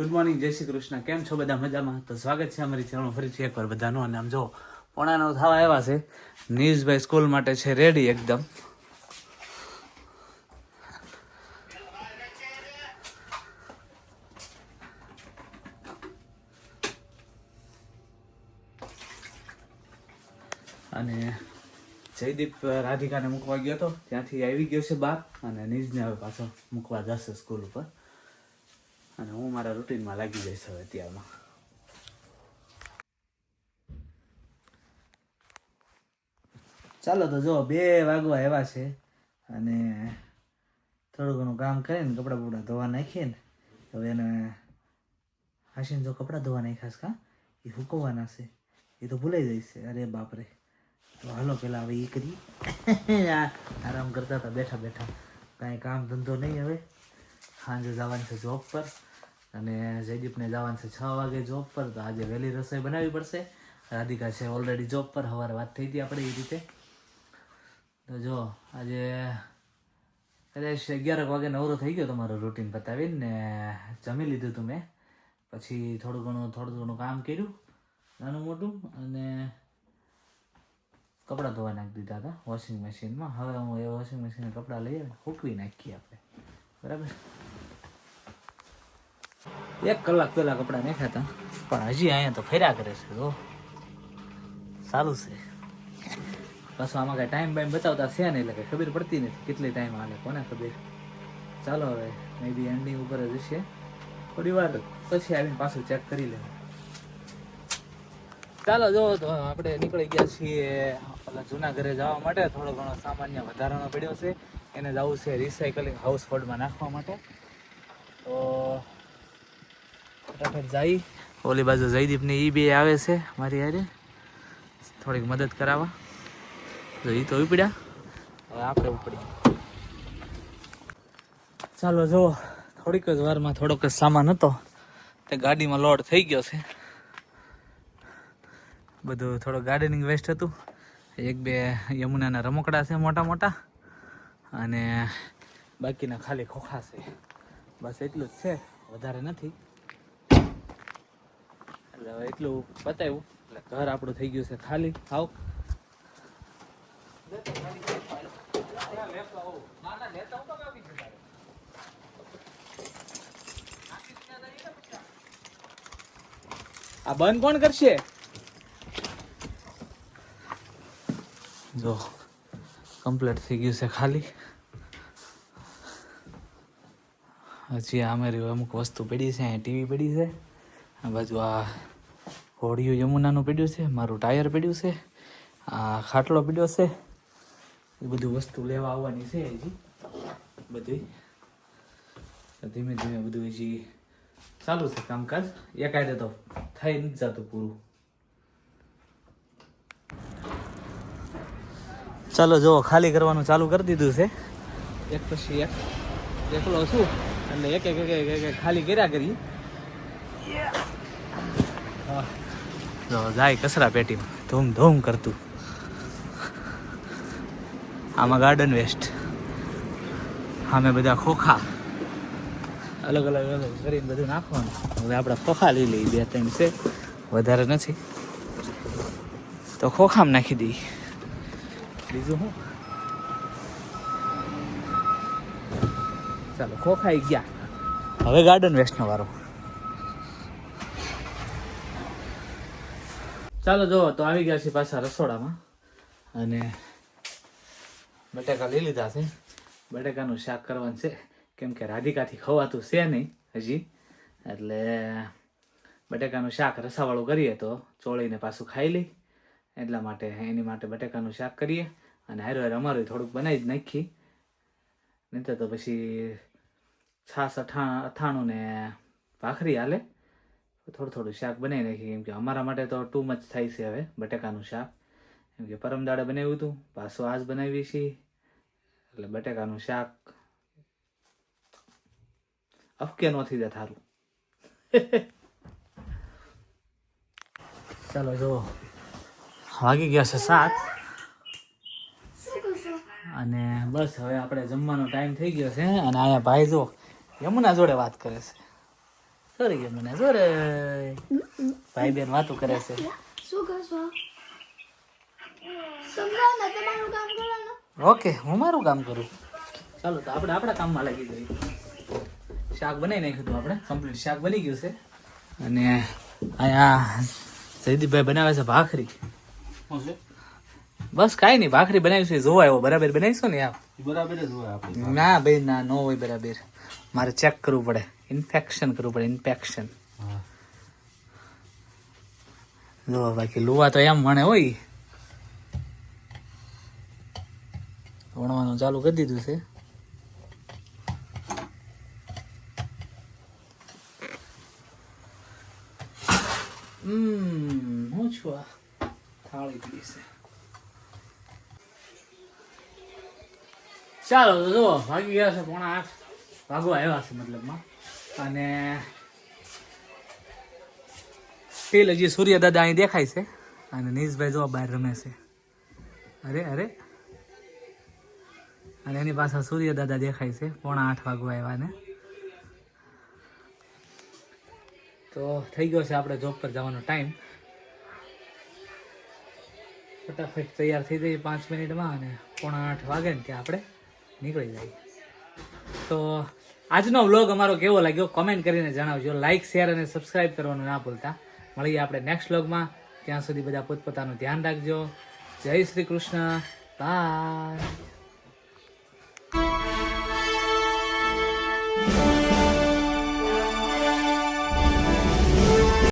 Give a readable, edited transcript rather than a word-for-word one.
Good morning, જય શ્રી કૃષ્ણ. કેમ છો બધા? મજામાં? તો સ્વાગત છે અમારી ચેનલ ફરીથી એકવાર બધાનું. અને આમ જો 8:45 થવા આવ્યા છે. નીશભાઈ સ્કૂલ માટે છે રેડી એકદમ. અને જયદીપ રાધિકાને મૂકવા ગયો હતો, ત્યાંથી આવી ગયો છે બહાર. અને નીશને હવે પાછો મૂકવા જશે સ્કૂલ ઉપર. અને હું મારા રૂટીનમાં લાગી જઈશ હવે અત્યારમાં. ચાલો તો જો 2 વાગવા આવ્યા છે. અને થોડું ઘણું કામ કરીને કપડાં બપડા ધોવા નાખીએ ને હવે એને હાશીને જો કપડાં ધોવા નાખ્યા છે, એ હુકવવાના છે. એ તો ભૂલાઈ જાય છે. અરે બાપરે. તો હાલો પેલા હવે એ કરી આરામ કરતા હતા બેઠા બેઠા. કાંઈ કામ ધંધો નહીં. હવે સાંજે જવાનું છે જોબ પર. અને જયદીપને જવાનું છે 6 વાગે જોબ પર. તો આજે વહેલી રસોઈ બનાવવી પડશે. રાધિકા છે ઓલરેડી જોબ પર. સવારે વાત થઈ હતી આપણે એ રીતે. તો જો આજે કદાચ 11 વાગે નવરો થઈ ગયો તમારો રૂટીન પતાવીને ને જમી લીધું હતું મેં. પછી થોડું ઘણું કામ કર્યું નાનું મોટું. અને કપડાં ધોવા નાખી દીધા હતા વોશિંગ મશીનમાં. હવે હું એ વોશિંગ મશીનમાં કપડાં લઈએ સૂકવી નાખીએ આપણે, બરાબર. 1 કલાક પહેલાં કપડાં નાખ્યા હતા, પણ હજી અહીંયા તો ફર્યા કરે છે. જો સારું છે. પાછું આમાં કાંઈ ટાઈમ બાઈમ બતાવતા છે નહીં, એટલે કંઈ ખબર પડતી નથી કેટલી ટાઈમ હાલે, કોને ખબર. ચાલો હવે મે બી એન્ડિંગ ઉપર જ હશે. થોડી વાર પછી આવીને પાછું ચેક કરી લેવું. ચાલો જો તો આપણે નીકળી ગયા છીએ પેલા જૂના ઘરે જવા માટે. થોડો ઘણો સામાન્ય વધારાનો પડ્યો છે, એને જવું છે રિસાયકલિંગ હાઉસ હોલ્ડમાં નાખવા માટે. તો ફટાફટ જઈ. ઓલી બાજુ જયદીપની એ બે આવે છે મારી હારે થોડીક મદદ કરાવવા. તો એ તો ઉપડ્યા, હવે આપણે ઉપડી. ચાલો જો થોડીક જ વારમાં થોડોક જ સામાન હતો તે ગાડીમાં લોડ થઈ ગયો છે. બધું થોડું ગાર્ડનિંગ વેસ્ટ હતું. 1-2 યમુનાના રમકડા છે મોટા મોટા, અને બાકીના ખાલી ખોખા છે. બસ એટલું જ છે, વધારે નથી. એટલે હવે એટલું બતાવ્યું એટલે ઘર આપણું થઈ ગયું છે ખાલી. આવ આ બંધ કોણ કરશે? જો કમ્પ્લીટ થઈ ગયું છે ખાલી. હજી અમારી અમુક વસ્તુ પડી છે. અહીંયા ટીવી પડી છે, આ બાજુ આ હોડિયું યમુનાનું પડ્યું છે, મારું ટાયર પડ્યું છે, આ ખાટલો પડ્યો છે. એ બધું વસ્તુ લેવા આવવાની છે હજી બધી. ધીમે ધીમે બધું હજી ચાલુ છે કામકાજ. એકાદે તો થઈ નથી જતું પૂરું. ચાલો જો ખાલી કરવાનું ચાલુ કરી દીધું છે, એક પછી એક. એકલો છું એટલે એક એક ખાલી કર્યા કરી. જો જાય કચરા પેટીમાં ધૂમ ધૂમ કરતું. આમાં ગાર્ડન વેસ્ટ, આમે બધા ખોખા અલગ અલગ કરીને બધું નાખવાનું. હવે આપણે ખોખા લઈ લઈએ, 2-3 છે, વધારે નથી. તો ખોખામાં નાખી દઈએ. બીજું શું? ચાલો ખોખાઈ ગયા. હવે ગાર્ડન વેસ્ટનો વારો. ચાલો જો તો આવી ગયા છે પાછા રસોડામાં. અને બટેકા લઈ લીધા છે. બટેકાનું શાક કરવાનું છે, કેમ કે રાધિકાથી ખવાતું છે નહીં હજી. એટલે બટેકાનું શાક રસાવાળું કરીએ તો ચોળીને પાછું ખાઈ લઈ, એટલા માટે એની માટે બટેકાનું શાક કરીએ. અને હારે હારે અમારું થોડુંક બનાવી જ નાખી, નહીં તો પછી છાશ અથાણું ને ભાખરી હાલે. થોડું શાક બનાવી નાખીએ, કેમ કે અમારા માટે તો ટુ મચ થાય છે હવે બટેકાનું શાક. કેમ કે પરમ દાડે બનાવ્યું હતું, પાછું આજ બનાવીએ છીએ. એટલે બટેકાનું શાક અફકે નથી દે થારું. ચાલો જો વાગી ગયા છે 7. અને બસ હવે આપણે જમવાનો ટાઈમ થઈ ગયો છે. અને અહીંયા ભાઈ જો યમુના જોડે વાત કરે છે. સોરી ગયો મને સોરે ભાઈ બેન વાતો કરે છે શું કરશો સમજાવો ને તમારું કામ કરવાનું ઓકે હું મારું કામ કરું ચાલો તો આપણે આપણા કામમાં લાગી જઈએ શાક બનાવી નાખ્યું હતું આપણે કમ્પ્લીટ શાક બની ગયું છે અને અહીંયા જયદીપભાઈ બનાવે છે ભાખરી બસ કાંઈ નહીં ભાખરી બનાવી છે જોવા આવ્યો બરાબર બનાવીશું ને બરાબર જ હોય આપણે ના ભાઈ ના ન હોય બરાબર મારે ચેક કરવું પડે ઇન્ફેક્શન કરવું પડે ઇન્ફેક્શન જો બાકી લુવા તો એમ વણે હોય વણવાનું ચાલુ કરી દીધું છે હું છું આ થાળી પીડી છે ચાલો તો જુઓ ભાગી ગયા છે 7:30 વાગવા આવ્યા છે મતલબમાં અને પેલ હજી સૂર્ય દાદા અહીં દેખાય છે અને નીશભાઈ જો બહાર રમે છે અરે અરે અને એની પાછળ સૂર્ય દાદા દેખાય છે 7:30 વાગવા આવ્યા ને તો થઈ ગયો છે આપણે જોબ પર જવાનો ટાઈમ ફટાફટ તૈયાર થઈ જઈએ 5 મિનિટમાં અને 7:30 વાગે ને ત્યાં આપણે નીકળી જઈએ તો આજનો વ્લોગ અમારો કેવો લાગ્યો કોમેન્ટ કરીને જણાવજો લાઇક શેર અને સબસ્ક્રાઇબ કરવાનું ના ભૂલતા મળીએ આપણે નેક્સ્ટ વ્લોગમાં ત્યાં સુધી બધા પોતપોતાનું ધ્યાન રાખજો જય શ્રી કૃષ્ણ બાય